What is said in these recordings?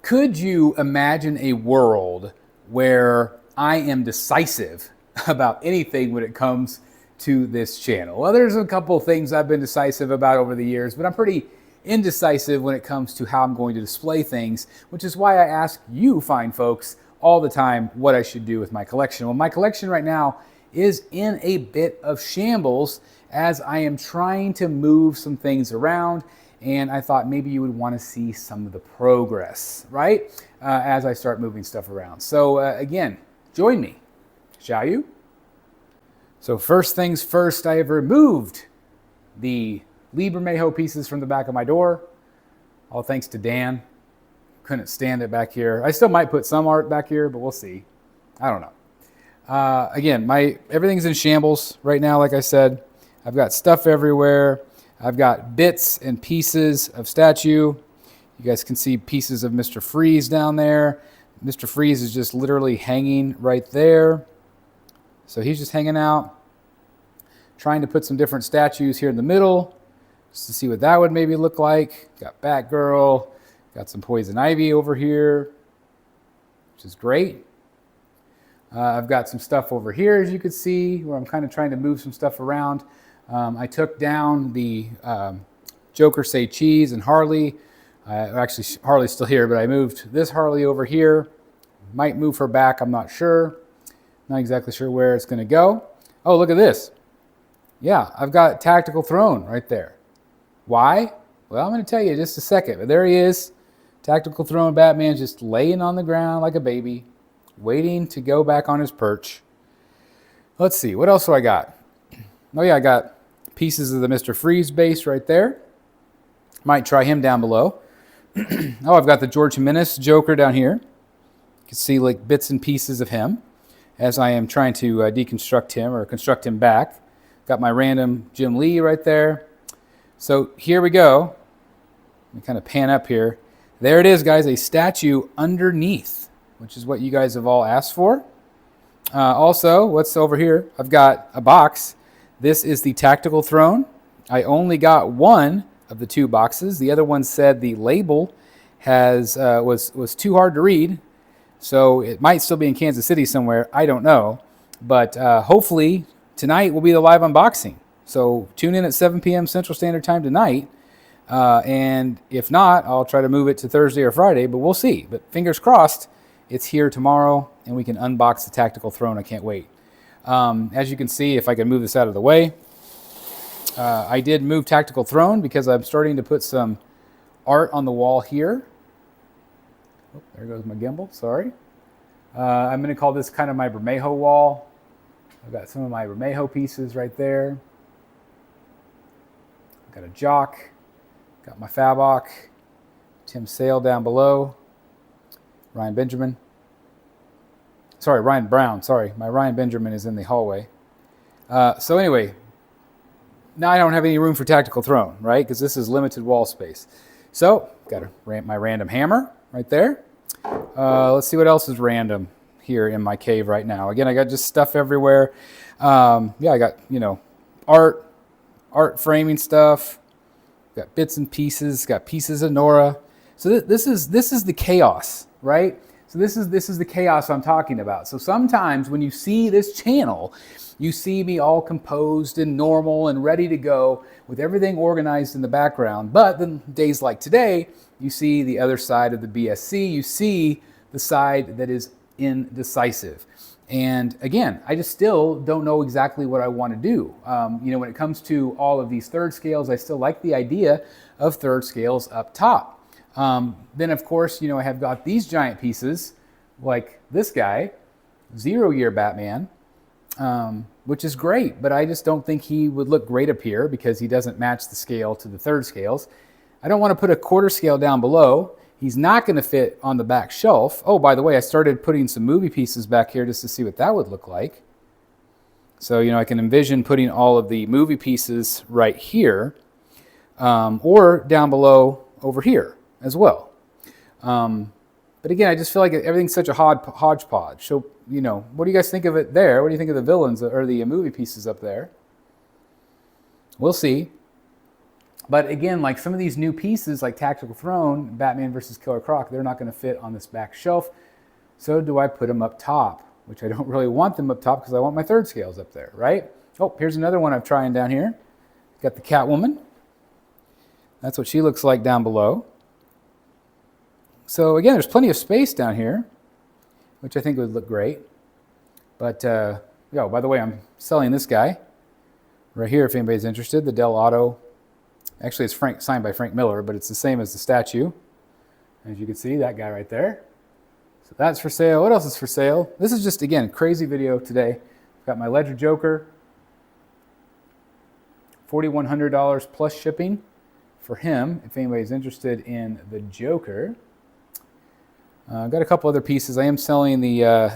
Could you imagine a world where I am decisive about anything when it comes to this channel? Well, there's a couple of things I've been decisive about over the years, but I'm pretty indecisive when it comes to how I'm going to display things, which is why I ask you fine folks all the time what I should do with my collection. Well, my collection right now is in a bit of shambles as I am trying to move some things around, and I thought maybe you would want to see some of the progress, right? As I start moving stuff around. So again, join me, shall you? So first things first, I have removed the Bermejo pieces from the back of my door, all thanks to Dan. Couldn't stand it back here. I still might put some art back here, but we'll see. I don't know. Again, everything's in shambles right now, like I said. I've got stuff everywhere. I've got bits and pieces of statue. You guys can see pieces of Mr. Freeze down there. Mr. Freeze is just literally hanging right there. So he's just hanging out. Trying to put some different statues here in the middle, just to see what that would maybe look like. Got Batgirl. Got some Poison Ivy over here, which is great. I've got some stuff over here, as you can see, where I'm kind of trying to move some stuff around. I took down the Joker Say Cheese and Harley. Actually, Harley's still here, but I moved this Harley over here. Might move her back, I'm not sure. Not exactly sure where it's going to go. Oh, look at this. Yeah, I've got Tactical Throne right there. Why? Well, I'm going to tell you in just a second. But there he is. Tactical Throne Batman just laying on the ground like a baby, waiting to go back on his perch. Let's see, what else do I got? Oh yeah, I got pieces of the Mr. Freeze base right there. Might try him down below. Oh, I've got the George Jimenez Joker down here. You can see like bits and pieces of him as I am trying to deconstruct him or construct him back. Got my random Jim Lee right there. So here we go. Let me kind of pan up here. There it is, guys, a statue underneath, which is what you guys have all asked for. Also, what's over here? I've got a box. This is the Tactical Throne. I only got one of the two boxes. The other one said the label was too hard to read, so it might still be in Kansas City somewhere. I don't know, but hopefully tonight will be the live unboxing. So tune in at 7 p.m. Central Standard Time tonight. And if not, I'll try to move it to Thursday or Friday, but we'll see. But fingers crossed, it's here tomorrow, and we can unbox the Tactical Throne. I can't wait. As you can see, if I can move this out of the way, I did move Tactical Throne because I'm starting to put some art on the wall here. Oh, there goes my gimbal, sorry. I'm going to call this kind of my Bermejo wall. I've got some of my Bermejo pieces right there. I've got a Jock. Got my Fabok, Tim Sale down below, Ryan Benjamin. Sorry, Ryan Brown. Sorry, my Ryan Benjamin is in the hallway. So anyway, now I don't have any room for Tactical Throne, right? Because this is limited wall space. So got my random hammer right there. Let's see what else is random here in my cave right now. Again, I got just stuff everywhere. Yeah, I got art framing stuff. Got bits and pieces, got pieces of Nora. So this is the chaos, right? So this is the chaos I'm talking about. So sometimes when you see this channel, you see me all composed and normal and ready to go with everything organized in the background. But then days like today, you see the other side of the BSC. You see the side that is indecisive. And again, I just still don't know exactly what I want to do. When it comes to all of these third scales, I still like the idea of third scales up top. Then, of course, I have got these giant pieces like this guy, 0 Year Batman, which is great, but I just don't think he would look great up here because he doesn't match the scale to the third scales. I don't want to put a quarter scale down below. He's not going to fit on the back shelf. Oh, by the way, I started putting some movie pieces back here just to see what that would look like. So, I can envision putting all of the movie pieces right here or down below over here as well. But again, I just feel like everything's such a hodgepodge. So, what do you guys think of it there? What do you think of the villains or the movie pieces up there? We'll see. But again, like some of these new pieces like Tactical Throne, Batman versus Killer Croc, they're not going to fit on this back shelf. So do I put them up top, which I don't really want them up top because I want my third scales up there, right? Oh, here's another one I'm trying down here. Got the Catwoman. That's what she looks like down below. So again, there's plenty of space down here, which I think would look great. But, yeah, by the way, I'm selling this guy right here if anybody's interested, the Dell Auto. Actually, it's signed by Frank Miller, but it's the same as the statue. As you can see, that guy right there. So that's for sale. What else is for sale? This is just, again, crazy video today. I've got my Ledger Joker, $4,100 plus shipping for him, if anybody's interested in the Joker. I've got a couple other pieces. I am selling the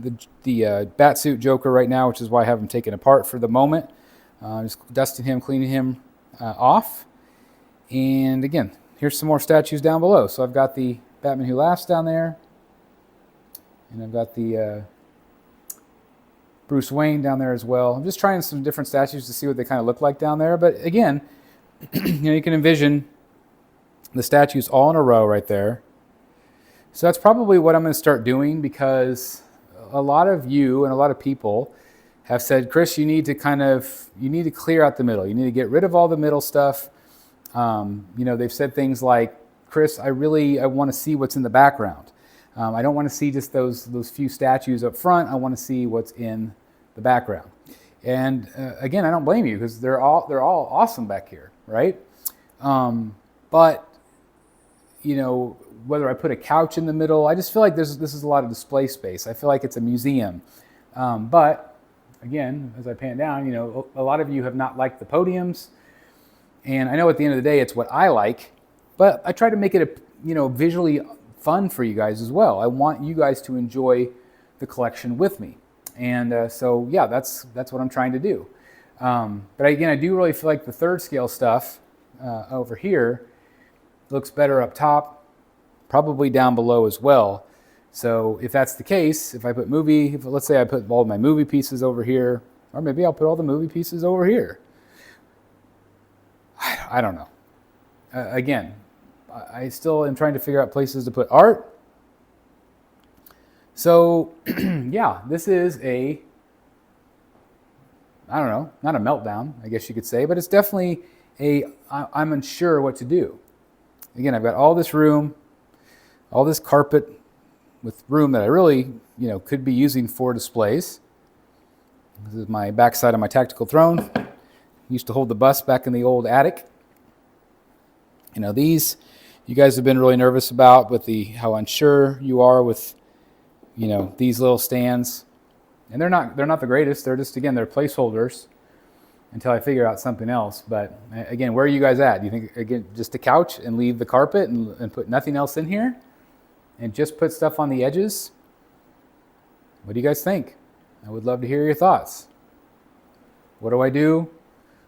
Batsuit Joker right now, which is why I have him taken apart for the moment. Just dusting him, cleaning him off. And again, here's some more statues down below. So I've got the Batman Who Laughs down there. And I've got the Bruce Wayne down there as well. I'm just trying some different statues to see what they kind of look like down there. But again, you can envision the statues all in a row right there. So that's probably what I'm going to start doing, because a lot of you and a lot of people have said, Chris, you need to clear out the middle. You need to get rid of all the middle stuff. They've said things like, Chris, I want to see what's in the background. I don't want to see just those few statues up front. I want to see what's in the background. And again, I don't blame you, because they're all awesome back here, right? But whether I put a couch in the middle, I just feel like this is a lot of display space. I feel like it's a museum. But again, as I pan down, a lot of you have not liked the podiums, and I know at the end of the day, it's what I like, but I try to make it visually fun for you guys as well. I want you guys to enjoy the collection with me. And so yeah, that's what I'm trying to do. But again, I do really feel like the third scale stuff over here looks better up top, probably down below as well. So if that's the case, if let's say I put all my movie pieces over here, or maybe I'll put all the movie pieces over here. I don't know. Again, I still am trying to figure out places to put art. So yeah, this is I don't know, not a meltdown, I guess you could say, but it's definitely I'm unsure what to do. Again, I've got all this room, all this carpet with room that I really, could be using for displays. This is my backside of my Tactical Throne. Used to hold the bus back in the old attic. These you guys have been really nervous about with how unsure you are with, these little stands. And they're not the greatest. They're just, again, they're placeholders until I figure out something else. But again, where are you guys at? Do you think, again, just a couch and leave the carpet and put nothing else in here? And just put stuff on the edges? What do you guys think? I would love to hear your thoughts. What do I do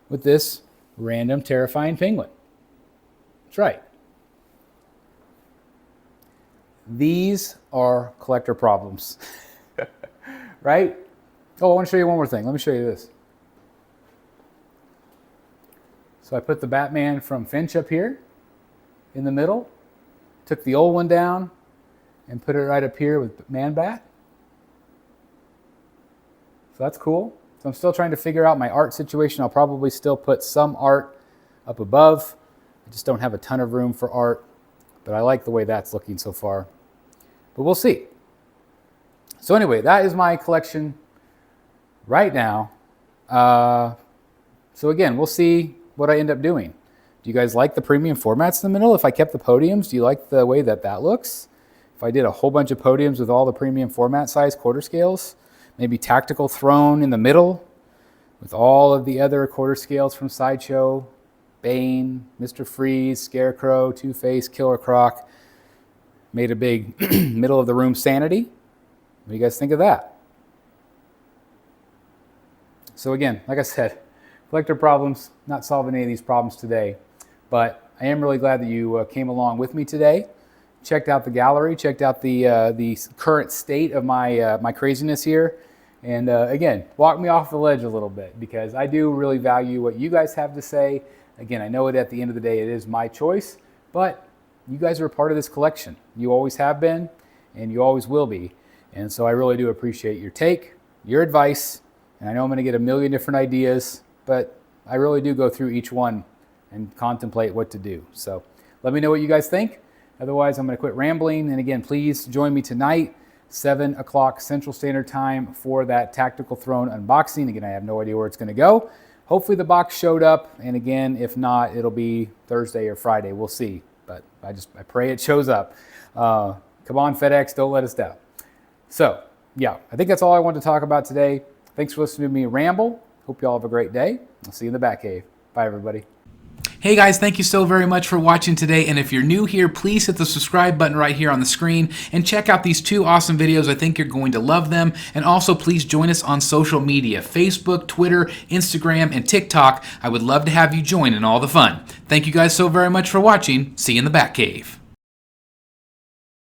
with this random terrifying penguin? That's right. These are collector problems. Right? Oh, I want to show you one more thing. Let me show you this. So I put the Batman from Finch up here in the middle, took the old one down, and put it right up here with Man-Bat. So that's cool. So I'm still trying to figure out my art situation. I'll probably still put some art up above. I just don't have a ton of room for art, but I like the way that's looking so far. But we'll see. So anyway, that is my collection right now. So again, we'll see what I end up doing. Do you guys like the premium formats in the middle? If I kept the podiums, do you like the way that looks? If I did a whole bunch of podiums with all the premium format size quarter scales, maybe Tactical Throne in the middle with all of the other quarter scales from Sideshow, Bane, Mr. Freeze, Scarecrow, Two-Face, Killer Croc, made a big middle of the room sanity. What do you guys think of that? So again, like I said, collector problems, not solving any of these problems today, but I am really glad that you came along with me today. Checked out the gallery, checked out the current state of my craziness here, and again, walk me off the ledge a little bit, because I do really value what you guys have to say. Again, I know it at the end of the day, it is my choice, but you guys are a part of this collection. You always have been, and you always will be. And so I really do appreciate your take, your advice, and I know I'm going to get a million different ideas, but I really do go through each one and contemplate what to do. So let me know what you guys think. Otherwise, I'm going to quit rambling. And again, please join me tonight, 7 o'clock Central Standard Time, for that Tactical Throne unboxing. Again, I have no idea where it's going to go. Hopefully the box showed up. And again, if not, it'll be Thursday or Friday. We'll see. But I pray it shows up. Come on, FedEx, don't let us down. So, yeah, I think that's all I wanted to talk about today. Thanks for listening to me ramble. Hope you all have a great day. I'll see you in the Batcave. Bye, everybody. Hey guys, thank you so very much for watching today, and if you're new here, please hit the subscribe button right here on the screen and check out these 2 awesome videos. I think you're going to love them. And also please join us on social media, Facebook, Twitter, Instagram, and TikTok. I would love to have you join in all the fun. Thank you guys so very much for watching. See you in the Batcave.